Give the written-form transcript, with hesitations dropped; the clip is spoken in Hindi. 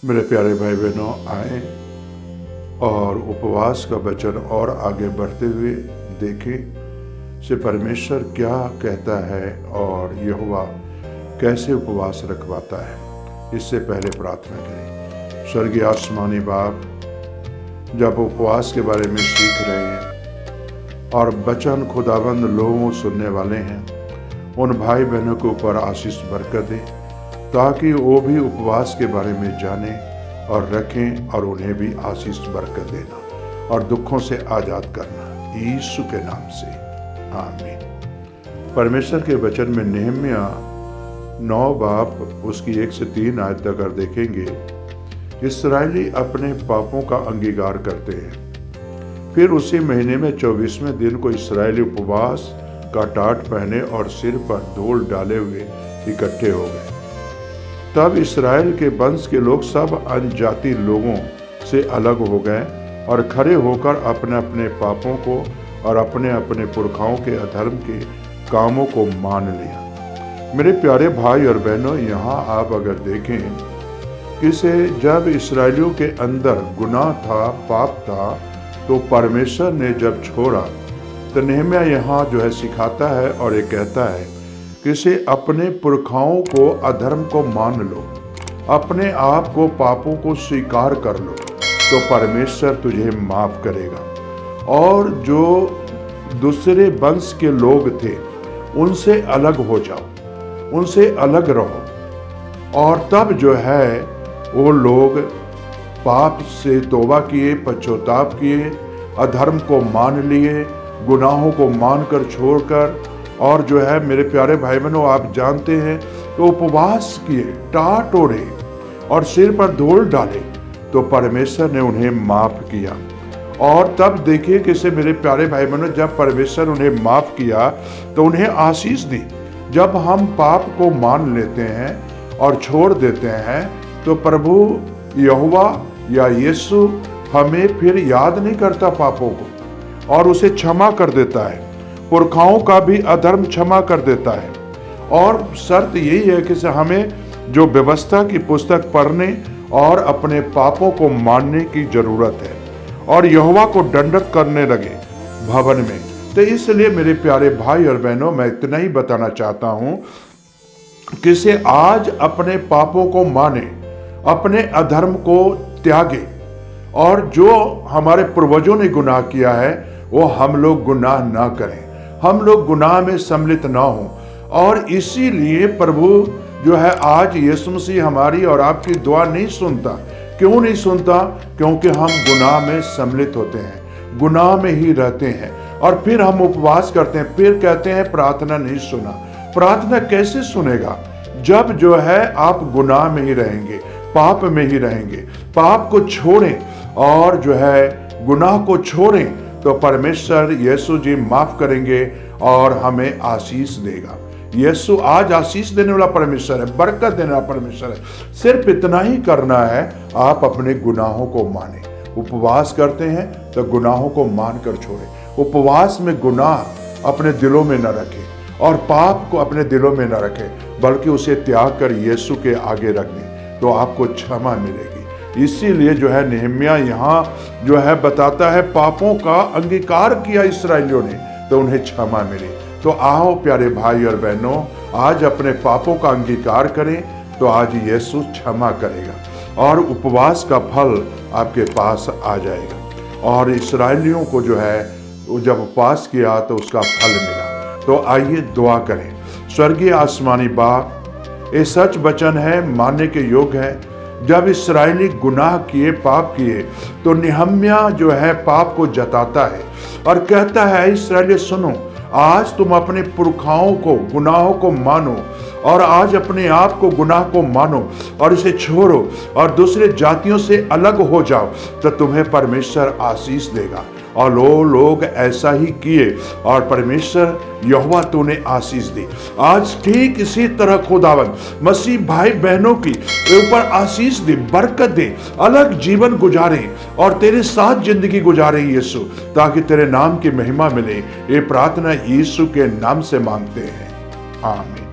मेरे प्यारे भाई बहनों, आए और उपवास का वचन और आगे बढ़ते हुए देखें से परमेश्वर क्या कहता है और यहोवा कैसे उपवास रखवाता है। इससे पहले प्रार्थना करें। स्वर्गीय आसमानी बाप, जब उपवास के बारे में सीख रहे हैं और वचन खुदाबंद लोगों सुनने वाले हैं, उन भाई बहनों के ऊपर आशीष बरकत दे ताकि वो भी उपवास के बारे में जाने और रखें और उन्हें भी आशीष बरकत देना और दुखों से आज़ाद करना, यीशु के नाम से आमीन। परमेश्वर के वचन में नेहम्या 9 बाब उसकी 1 से 3 आयत तक अगर देखेंगे, इस्राएली अपने पापों का अंगीकार करते हैं। फिर उसी महीने में 24वें दिन को इस्राएली उपवास का टाट पहने और सिर पर धूल डाले हुए इकट्ठे हो गए। तब इस्राएल के वंश के लोग सब अनजाति लोगों से अलग हो गए और खड़े होकर अपने अपने पापों को और अपने अपने पुरखाओं के अधर्म के कामों को मान लिया। मेरे प्यारे भाई और बहनों, यहाँ आप अगर देखें इसे जब इस्राएलियों के अंदर गुनाह था, पाप था, तो परमेश्वर ने जब छोड़ा तो नेहम्या यहाँ जो है सिखाता है और ये कहता है किसी अपने पुरखाओं को अधर्म को मान लो, अपने आप को पापों को स्वीकार कर लो, तो परमेश्वर तुझे माफ करेगा। और जो दूसरे वंश के लोग थे उनसे अलग हो जाओ, उनसे अलग रहो। और तब जो है वो लोग पाप से तौबा किए, पश्चाताप किए, अधर्म को मान लिए, गुनाहों को मानकर छोड़कर, और जो है मेरे प्यारे भाई बहनों, आप जानते हैं तो उपवास किए, टाट ओढ़े और सिर पर धूल डाले, तो परमेश्वर ने उन्हें माफ किया। और तब देखिए कैसे मेरे प्यारे भाई बहनों, जब परमेश्वर उन्हें माफ किया तो उन्हें आशीष दी। जब हम पाप को मान लेते हैं और छोड़ देते हैं तो प्रभु यहोवा या यीशु हमें फिर याद नहीं करता पापों को और उसे क्षमा कर देता है, पुरखाओं का भी अधर्म क्षमा कर देता है। और शर्त यही है कि हमें जो व्यवस्था की पुस्तक पढ़ने और अपने पापों को मानने की जरूरत है और यहोवा को दंडवत करने लगे भवन में। तो इसलिए मेरे प्यारे भाई और बहनों, मैं इतना ही बताना चाहता हूं कि से आज अपने पापों को माने, अपने अधर्म को त्यागे, और जो हमारे पूर्वजों ने गुनाह किया है वो हम लोग गुनाह ना करें, हम लोग गुनाह में सम्मिलित ना हों। और इसीलिए प्रभु जो है आज यीशु मसीह हमारी और आपकी दुआ नहीं सुनता। क्यों नहीं सुनता? क्योंकि हम गुनाह में सम्मिलित होते हैं, गुनाह में ही रहते हैं, और फिर हम उपवास करते हैं, फिर कहते हैं प्रार्थना नहीं सुना। प्रार्थना कैसे सुनेगा जब जो है आप गुनाह में ही रहेंगे, पाप में ही रहेंगे। पाप को छोड़ें और जो है गुनाह को छोड़ें तो परमेश्वर यीशु जी माफ करेंगे और हमें आशीष देगा। यीशु आज आशीष देने वाला परमेश्वर है, बरकत देने वाला परमेश्वर है। सिर्फ इतना ही करना है, आप अपने गुनाहों को माने। उपवास करते हैं तो गुनाहों को मानकर छोड़ें। उपवास में गुनाह अपने दिलों में न रखें और पाप को अपने दिलों में न रखें, बल्कि उसे त्याग कर यीशु के आगे रख दें, तो आपको क्षमा मिलेगी। इसीलिए जो है नेहम्या यहाँ जो है बताता है पापों का अंगीकार किया इस्राएलियों ने तो उन्हें क्षमा मिली। तो आओ प्यारे भाई और बहनों, आज अपने पापों का अंगीकार करें तो आज यीशु क्षमा करेगा और उपवास का फल आपके पास आ जाएगा। और इस्राएलियों को जो है जब उपवास किया तो उसका फल मिला। तो आइए दुआ करें। स्वर्गीय आसमानी बाप, ये सच वचन है, मानने के योग्य है। जब इस्राएली गुनाह किए, पाप किए, तो नेहम्या जो है पाप को जताता है और कहता है इस्राएली सुनो, आज तुम अपने पुरखाओं को, गुनाहों को मानो और आज अपने आप को, गुनाह को मानो और इसे छोड़ो और दूसरे जातियों से अलग हो जाओ, तो तुम्हें परमेश्वर आशीष देगा। और लोग ऐसा ही किए और परमेश्वर यहोवा तूने आशीष दी। आज ठीक इसी तरह खुदावन मसीह भाई बहनों की ऊपर आशीष दे, बरकत दे, अलग जीवन गुजारें और तेरे साथ जिंदगी गुजारें यीशु, ताकि तेरे नाम की महिमा मिले। ये प्रार्थना यीशु के नाम से मांगते हैं, आमीन।